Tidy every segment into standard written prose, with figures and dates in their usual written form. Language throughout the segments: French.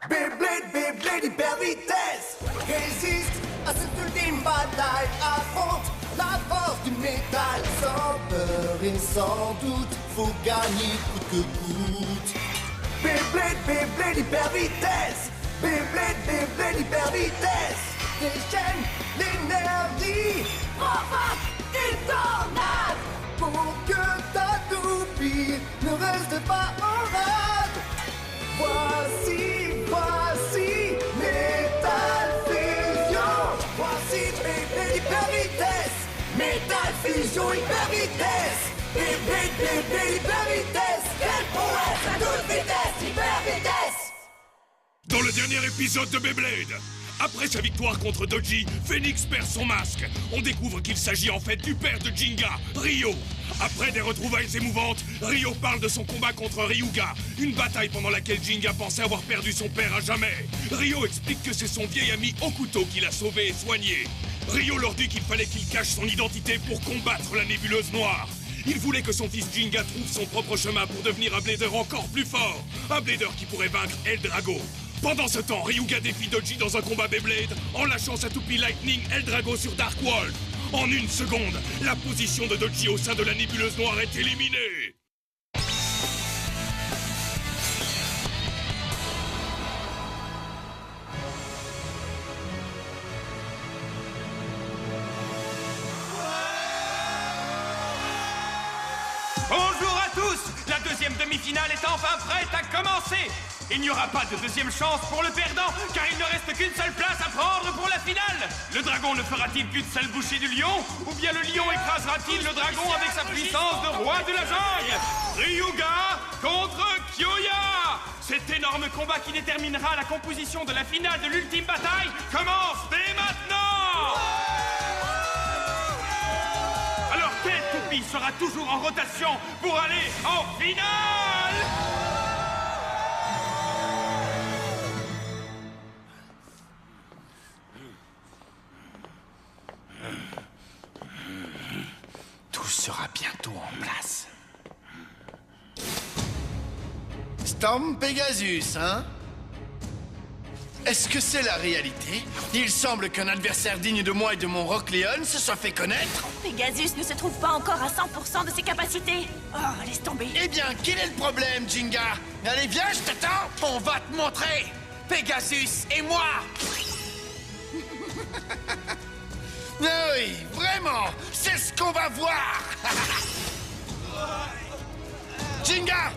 Beyblade, Beyblade hyper vitesse. Résiste à cette ultime bataille. Affronte la force du métal. Sans peur et sans doute, faut gagner coûte que coûte. Beyblade, Beyblade hyper vitesse. Beyblade, Beyblade hyper vitesse. Déchaîne l'énergie. Provoque une tornade. Pour que ta toupie ne reste pas en rade. Voici Metal Fusion. Voici Beyblade hyper vitesse. Metal Fusion hyper vitesse. Beyblade hyper vitesse. Quelle prouesse à toute vitesse, hyper vitesse. Dans le dernier épisode de Beyblade, après sa victoire contre Dodgy, Phoenix perd son masque. On découvre qu'il s'agit en fait du père de Jinga, Ryo. Après des retrouvailles émouvantes, Ryo parle de son combat contre Ryuga, une bataille pendant laquelle Jinga pensait avoir perdu son père à jamais. Ryo explique que c'est son vieil ami Okuto qui l'a sauvé et soigné. Ryo leur dit qu'il fallait qu'il cache son identité pour combattre la nébuleuse noire. Il voulait que son fils Jinga trouve son propre chemin pour devenir un blader encore plus fort. Un blader qui pourrait vaincre Eldrago. Pendant ce temps, Ryuga défie Dodgy dans un combat Beyblade en lâchant sa toupie Lightning Eldrago sur Dark World. En une seconde, la position de Dodgy au sein de la nébuleuse noire est éliminée. Bonjour à tous! La deuxième demi-finale est enfin prête à commencer! Il n'y aura pas de deuxième chance pour le perdant, car il ne reste qu'une seule place à prendre pour la finale! Le dragon ne fera-t-il qu'une seule bouchée du lion? Ou bien le lion écrasera-t-il le dragon avec sa puissance de roi de la jungle? Ryuga contre Kyoya! Cet énorme combat qui déterminera la composition de la finale de l'ultime bataille commence dès maintenant! Alors quelle toupie sera toujours en rotation pour aller en finale? Tout sera bientôt en place. Storm Pegasus, hein? Est-ce que c'est la réalité? Il semble qu'un adversaire digne de moi et de mon Rock Leon se soit fait connaître. Pegasus ne se trouve pas encore à 100% de ses capacités. Oh, laisse tomber. Eh bien, quel est le problème, Jinga? Allez, viens, je t'attends. On va te montrer! Pegasus et moi! Ah oui, vraiment, c'est ce qu'on va voir. Jinga,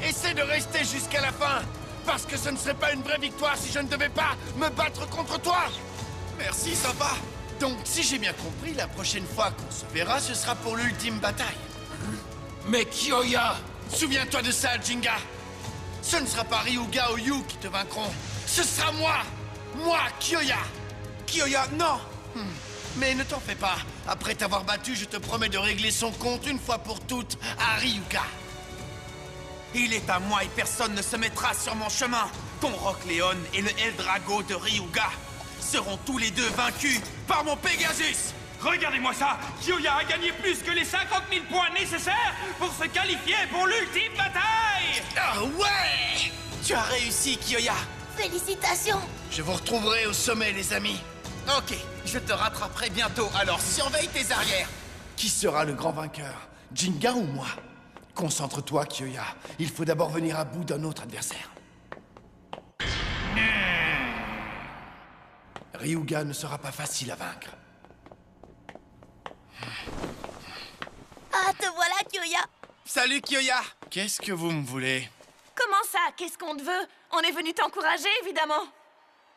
essaie de rester jusqu'à la fin, parce que ce ne serait pas une vraie victoire si je ne devais pas me battre contre toi. Merci, sympa! Donc, si j'ai bien compris, la prochaine fois qu'on se verra, ce sera pour l'ultime bataille. Mais Kyoya! Souviens-toi de ça, Jinga. Ce ne sera pas Ryuga ou Yu qui te vaincront. Ce sera moi. Moi, Kyoya. Kyoya, non! Mais ne t'en fais pas. Après t'avoir battu, je te promets de régler son compte une fois pour toutes à Ryuga. Il est à moi et personne ne se mettra sur mon chemin. Ton Rock Leon et le Eldrago de Ryuga seront tous les deux vaincus par mon Pegasus. Regardez-moi ça! Kyoya a gagné plus que les 50 000 points nécessaires pour se qualifier pour l'ultime bataille! Ah ouais! Tu as réussi, Kyoya! Félicitations. Je vous retrouverai au sommet, les amis. Ok, je te rattraperai bientôt, alors surveille tes arrières! Qui sera le grand vainqueur? Jinga ou moi? Concentre-toi, Kyoya. Il faut d'abord venir à bout d'un autre adversaire. Ryuga ne sera pas facile à vaincre. Ah, te voilà, Kyoya. Salut, Kyoya! Qu'est-ce que vous me voulez? Comment ça? Qu'est-ce qu'on te veut? On est venu t'encourager, évidemment.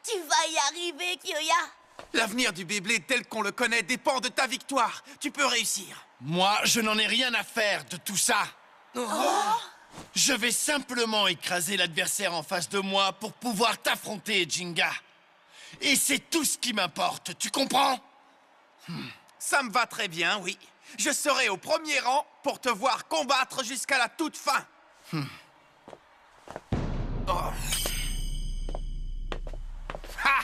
Tu vas y arriver, Kyoya. L'avenir du Beyblade tel qu'on le connaît dépend de ta victoire. Tu peux réussir. Moi, je n'en ai rien à faire de tout ça. Je vais simplement écraser l'adversaire en face de moi pour pouvoir t'affronter, Jinga. Et c'est tout ce qui m'importe, tu comprends? Ça me va très bien, oui. Je serai au premier rang pour te voir combattre jusqu'à la toute fin. Oh. Ha!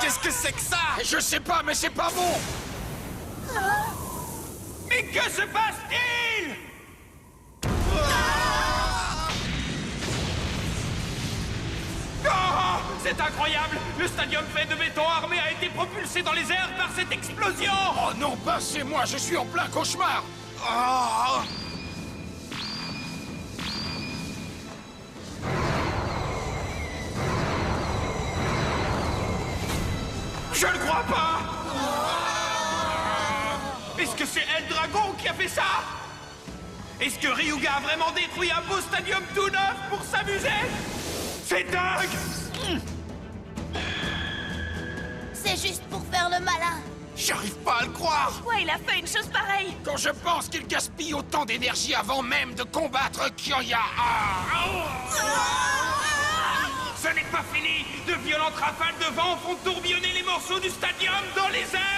Qu'est-ce que c'est que ça? Je sais pas, mais c'est pas bon. Que se passe-t-il? Oh, c'est incroyable! Le stadium fait de béton armé a été propulsé dans les airs par cette explosion! Oh non, pas c'est moi, je suis en plein cauchemar. Oh. Je ne crois pas! Est-ce que c'est El Dragon qui a fait ça? Est-ce que Ryuga a vraiment détruit un beau stadium tout neuf pour s'amuser? C'est dingue! C'est juste pour faire le malin. J'arrive pas à le croire. Pourquoi il a fait une chose pareille? Quand je pense qu'il gaspille autant d'énergie avant même de combattre Kyoya. Ah. Ce n'est pas fini! De violentes rafales de vent font tourbillonner les morceaux du stadium dans les airs!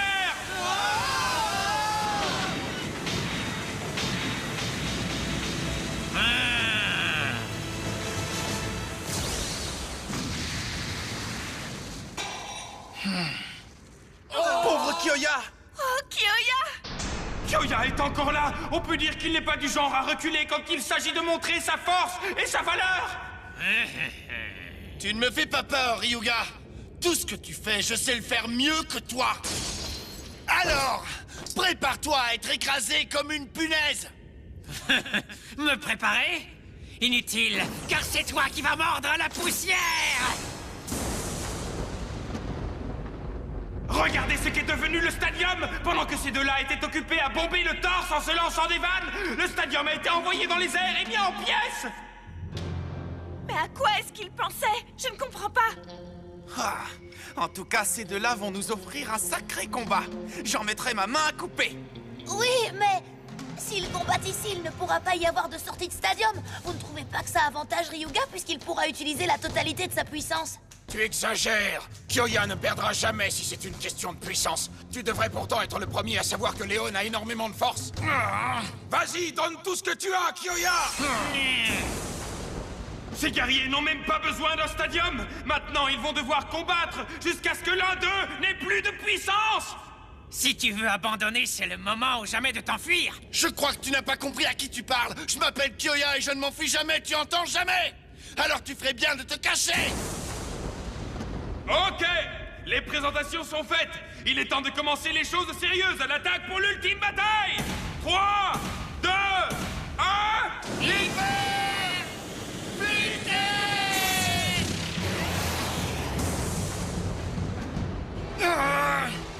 Pauvre Kyoya! Oh, Kyoya! Kyoya est encore là! On peut dire qu'il n'est pas du genre à reculer quand il s'agit de montrer sa force et sa valeur! Tu ne me fais pas peur, Ryuga! Tout ce que tu fais, je sais le faire mieux que toi! Alors, prépare-toi à être écrasé comme une punaise! Me préparer? Inutile, car c'est toi qui vas mordre la poussière! Regardez ce qu'est devenu le stadium! Pendant que ces deux-là étaient occupés à bomber le torse en se lançant des vannes, le stadium a été envoyé dans les airs et mis en pièces! Mais à quoi est-ce qu'il pensait? Je ne comprends pas. Ah, en tout cas, ces deux-là vont nous offrir un sacré combat. J'en mettrai ma main à couper. Oui, mais s'il combat ici, il ne pourra pas y avoir de sortie de stadium. Vous ne trouvez pas que ça avantage Ryuga puisqu'il pourra utiliser la totalité de sa puissance? Tu exagères. Kyoya ne perdra jamais si c'est une question de puissance. Tu devrais pourtant être le premier à savoir que Léon a énormément de force. Vas-y, donne tout ce que tu as, Kyoya. Ces guerriers n'ont même pas besoin d'un stadium! Maintenant, ils vont devoir combattre jusqu'à ce que l'un d'eux n'ait plus de puissance! Si tu veux abandonner, c'est le moment ou jamais de t'enfuir! Je crois que tu n'as pas compris à qui tu parles! Je m'appelle Kyoya et je ne m'enfuis jamais, tu entends jamais! Alors tu ferais bien de te cacher! Ok! Les présentations sont faites! Il est temps de commencer les choses sérieuses à l'attaque pour l'ultime bataille! 3, 2, 1...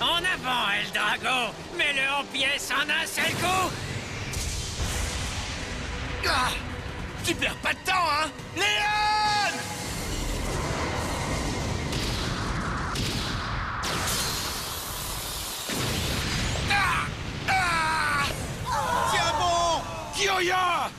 En avant, El Drago! Mets-le en pièces en un seul coup! Ah, tu perds pas de temps, hein? Léon! Tiens bon! Kyoya!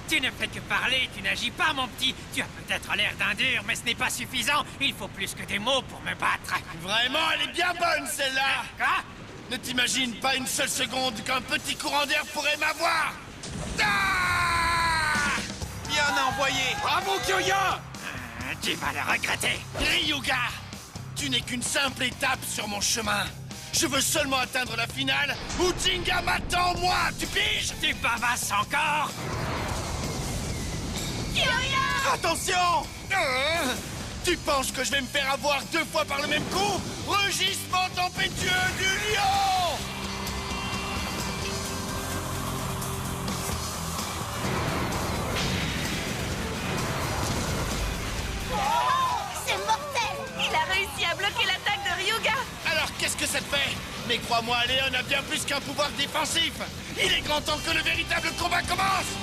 Tu ne fais que parler, tu n'agis pas, mon petit. Tu as peut-être l'air d'un dur, mais ce n'est pas suffisant. Il faut plus que des mots pour me battre. Vraiment, elle est bien bonne, celle-là! Quoi? Ne t'imagine pas une seule seconde qu'un petit courant d'air pourrait m'avoir! Ah! Bien envoyé! Bravo, Kyoya! Tu vas le regretter. Ryuga! Tu n'es qu'une simple étape sur mon chemin. Je veux seulement atteindre la finale où Jinga m'attend, moi! Tu piges? Tu bavasses encore? Attention! Tu penses que je vais me faire avoir 2 fois par le même coup? Rugissement tempétueux du lion! C'est mortel! Il a réussi à bloquer l'attaque de Ryuga! Alors qu'est-ce que ça te fait? Mais crois-moi, Léon a bien plus qu'un pouvoir défensif! Il est grand temps que le véritable combat commence!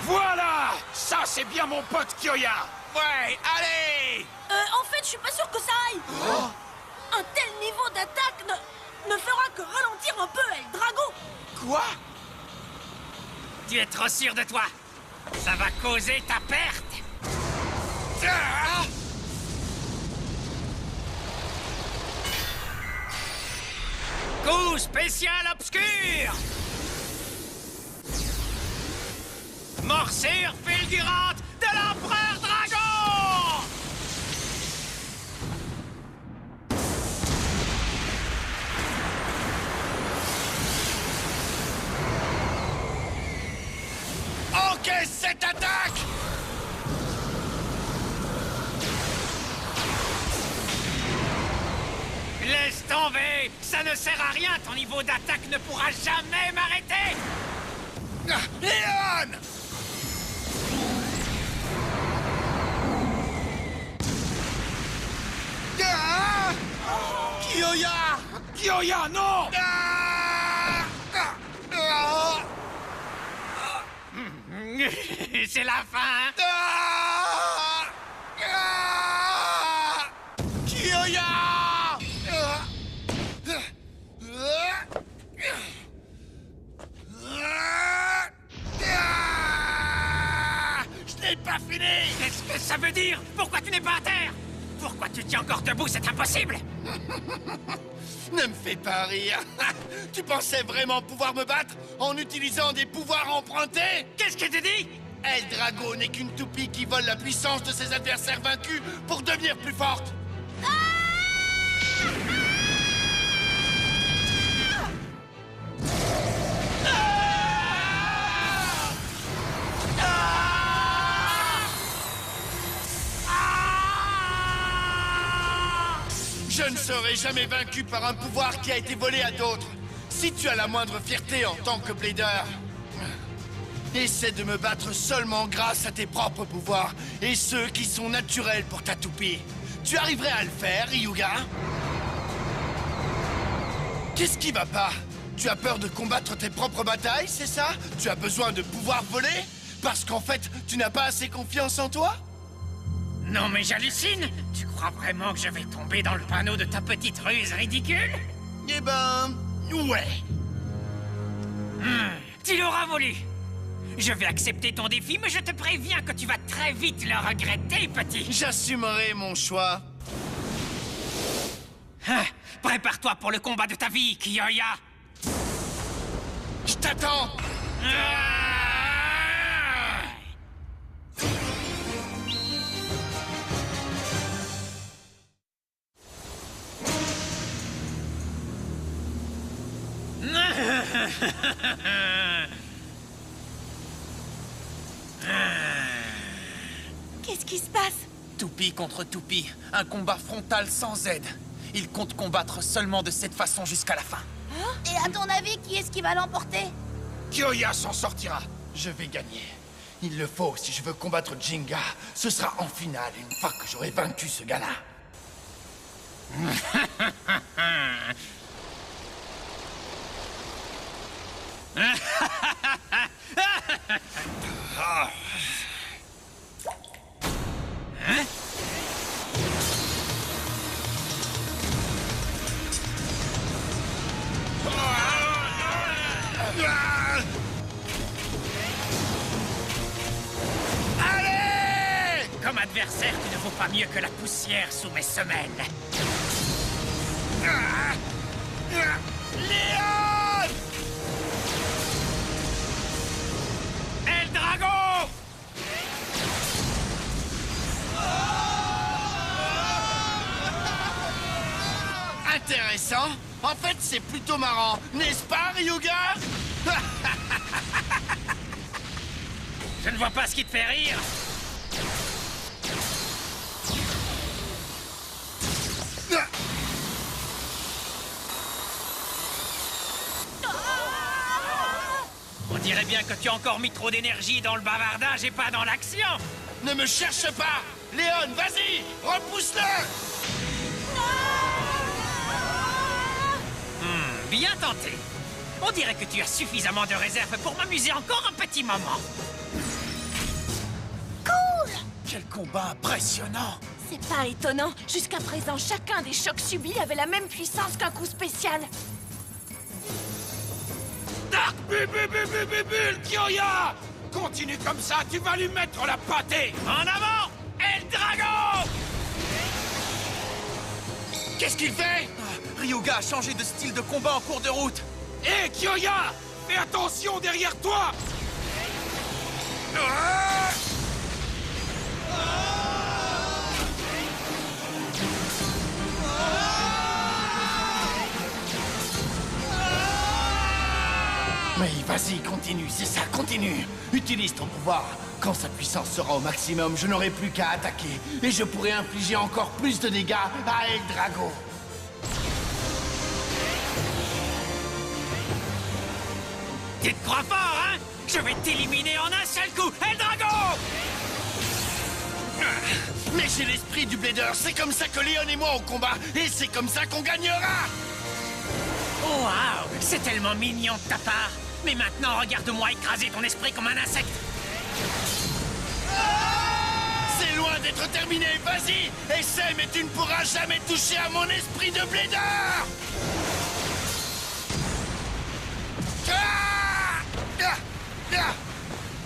Voilà! Ça, c'est bien mon pote Kyoya! Ouais, allez! En fait, je suis pas sûr que ça aille! Un tel niveau d'attaque ne fera que ralentir un peu El Drago! Quoi? Tu es trop sûr de toi. Ça va causer ta perte. Coup spécial obscur. Morsure fulgurante de l'Empereur Dragon! Ça ne sert à rien, ton niveau d'attaque ne pourra jamais m'arrêter. Léon! Kyoya! Kyoya, non! C'est la fin. Kyoya! Je n'ai pas fini! Qu'est-ce que ça veut dire? Pourquoi tu n'es pas à terre? Pourquoi tu tiens encore debout? C'est impossible. Ne me fais pas rire. Tu pensais vraiment pouvoir me battre en utilisant des pouvoirs empruntés? Qu'est-ce que tu dis? El Drago n'est qu'une toupie qui vole la puissance de ses adversaires vaincus pour devenir plus forte. Je ne serai jamais vaincu par un pouvoir qui a été volé à d'autres. Si tu as la moindre fierté en tant que Blader, essaie de me battre seulement grâce à tes propres pouvoirs et ceux qui sont naturels pour ta toupie. Tu arriverais à le faire, Ryuga? Qu'est-ce qui va pas? Tu as peur de combattre tes propres batailles, c'est ça? Tu as besoin de pouvoir voler? Parce qu'en fait, tu n'as pas assez confiance en toi? Non mais j'hallucine. Tu crois vraiment que je vais tomber dans le panneau de ta petite ruse ridicule? Eh ben... ouais. Tu l'auras voulu. Je vais accepter ton défi, mais je te préviens que tu vas très vite le regretter, petit. J'assumerai mon choix. Prépare-toi pour le combat de ta vie, Kyoya. Je t'attends. Qu'est-ce qui se passe? Toupie contre toupie, un combat frontal sans aide. Il compte combattre seulement de cette façon jusqu'à la fin. Et à ton avis, qui est-ce qui va l'emporter? Kyoya s'en sortira. Je vais gagner. Il le faut si je veux combattre Jinga. Ce sera en finale, une fois que j'aurai vaincu ce gars-là. Allez! Comme adversaire, tu ne vaux pas mieux que la poussière sous mes semelles. Léon! El Drago! Intéressant. En fait, c'est plutôt marrant. N'est-ce pas, Ryuga? Je ne vois pas ce qui te fait rire. On dirait bien que tu as encore mis trop d'énergie dans le bavardage et pas dans l'action. Ne me cherche pas! Léon, vas-y! Repousse-le! Bien tenté. On dirait que tu as suffisamment de réserve pour m'amuser encore un petit moment. Quel combat impressionnant! C'est pas étonnant. Jusqu'à présent, chacun des chocs subis avait la même puissance qu'un coup spécial. Dark Bubule, Kyoya! Continue comme ça, tu vas lui mettre la pâtée! En avant, El Drago! Qu'est-ce qu'il fait? Ryuga a changé de style de combat en cours de route. Hé, Kyoya! Fais attention derrière toi! Mais vas-y, continue, c'est ça, continue. Utilise ton pouvoir. Quand sa puissance sera au maximum, je n'aurai plus qu'à attaquer. Et je pourrai infliger encore plus de dégâts à El Drago. Tu te crois fort, hein? Je vais t'éliminer en un seul coup! El Drago! Mais j'ai l'esprit du Blader, c'est comme ça que Léon et moi on combat, et c'est comme ça qu'on gagnera! Oh, waouh! C'est tellement mignon de ta part! Mais maintenant, regarde-moi écraser ton esprit comme un insecte! C'est loin d'être terminé, vas-y! Essaie, mais tu ne pourras jamais toucher à mon esprit de Blader!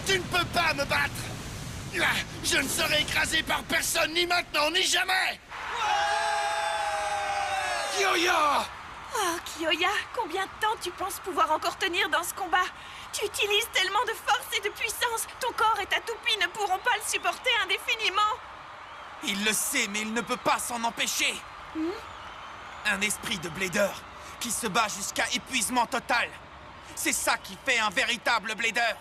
Tu ne peux pas me battre! Je ne serai écrasé par personne, ni maintenant, ni jamais! Kyoya! Oh, Kyoya, combien de temps tu penses pouvoir encore tenir dans ce combat? Tu utilises tellement de force et de puissance. Ton corps et ta toupie ne pourront pas le supporter indéfiniment. Il le sait, mais il ne peut pas s'en empêcher. Un esprit de Blader qui se bat jusqu'à épuisement total. C'est ça qui fait un véritable Blader.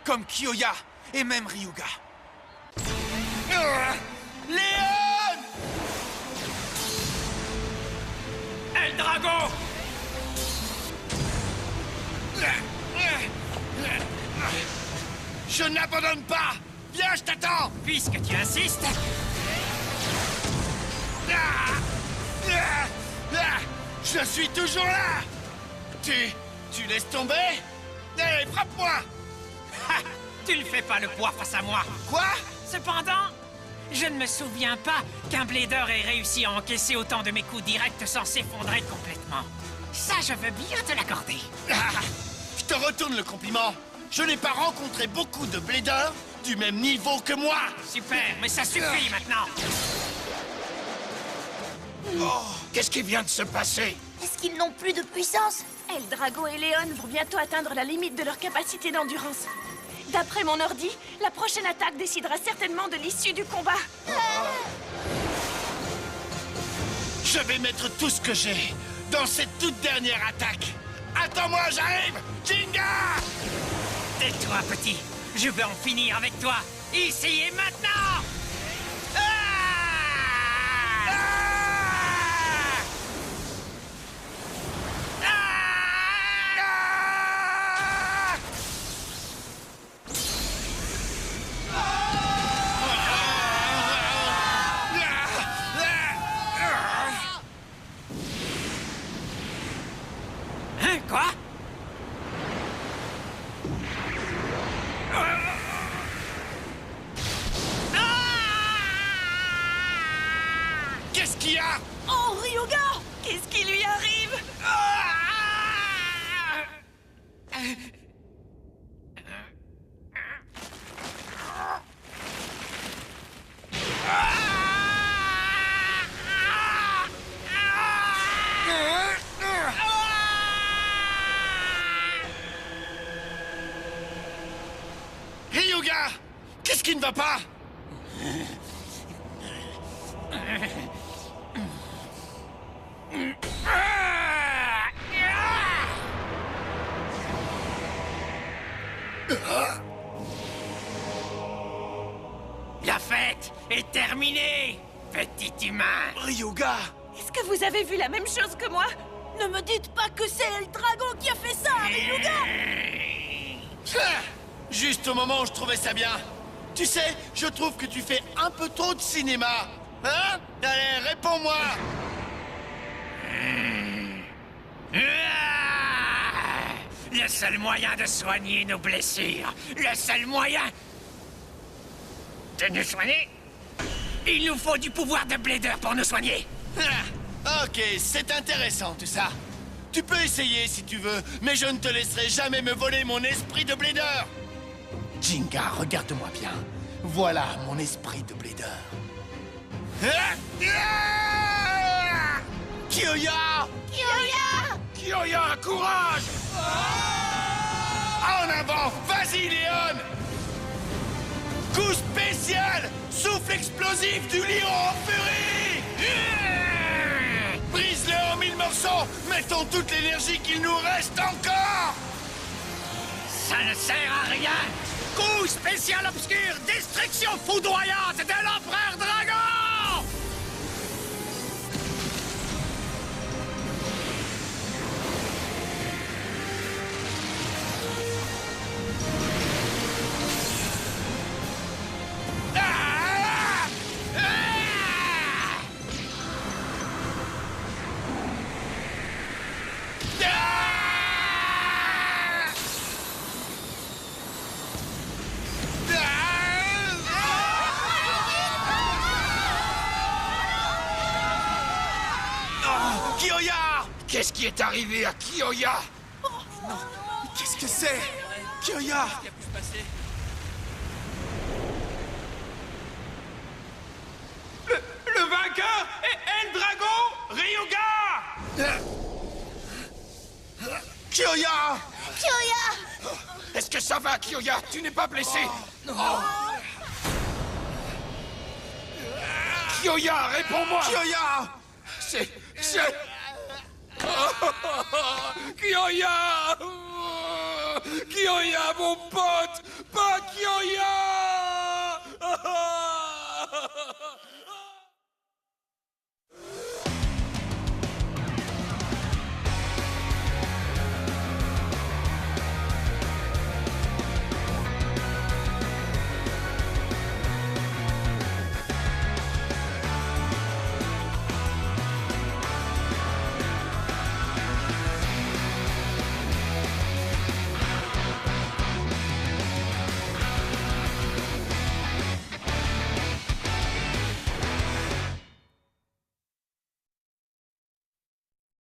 Comme Kyoya et même Ryuga. Léon! El Drago! Je n'abandonne pas! Viens, je t'attends! Puisque tu insistes... Je suis toujours là! Tu laisses tomber? Allez, frappe-moi! Tu ne fais pas le poids face à moi! Quoi? Cependant, je ne me souviens pas qu'un Blader ait réussi à encaisser autant de mes coups directs sans s'effondrer complètement. Ça, je veux bien te l'accorder. Je te retourne le compliment. Je n'ai pas rencontré beaucoup de Bladers du même niveau que moi. Super, mais ça suffit maintenant. Oh, qu'est-ce qui vient de se passer? Est-ce qu'ils n'ont plus de puissance? El Drago et Léon vont bientôt atteindre la limite de leur capacité d'endurance. D'après mon ordi, la prochaine attaque décidera certainement de l'issue du combat. Je vais mettre tout ce que j'ai dans cette toute dernière attaque. Attends-moi, j'arrive! Jinga! Tais-toi, petit. Je veux en finir avec toi. Ici et maintenant! Hein, quoi? Qu'est-ce qu'il y a? Oh, Ryuga! Qu'est-ce qui lui arrive? Ryuga! Qu'est-ce qui ne va pas? La fête est terminée, petit humain. Ryuga! Est-ce que vous avez vu la même chose que moi? Ne me dites pas que c'est El Drago qui a fait ça, Ryuga! Juste au moment où je trouvais ça bien. Tu sais, je trouve que tu fais un peu trop de cinéma. Hein? Allez, réponds-moi! Le seul moyen de soigner nos blessures, le seul moyen de nous soigner, il nous faut du pouvoir de Blader pour nous soigner. Ok, c'est intéressant tout ça. Tu peux essayer si tu veux, mais je ne te laisserai jamais me voler mon esprit de Blader. Jinga, regarde-moi bien. Voilà mon esprit de Blader. Kyoya! Kyoya! Kyoya, courage! En avant! Vas-y, Léon! Coup spécial! Souffle explosif du lion en furie! Brise-le en 1000 morceaux! Mettons toute l'énergie qu'il nous reste encore! Ça ne sert à rien. Coup spécial obscur, destruction foudroyante de l'Empereur Dragon! Kyoya! Qu'est-ce qui est arrivé à Kyoya? Qu'est-ce que c'est? Kyoya! Le vainqueur est El Dragon Ryuga! Kyoya! Kyoya! Est-ce que ça va, Kyoya? Tu n'es pas blessé? Kyoya, réponds-moi! Kyoya! C'est... Kyoya! Kyoya, mon pote! Pas Kyoya!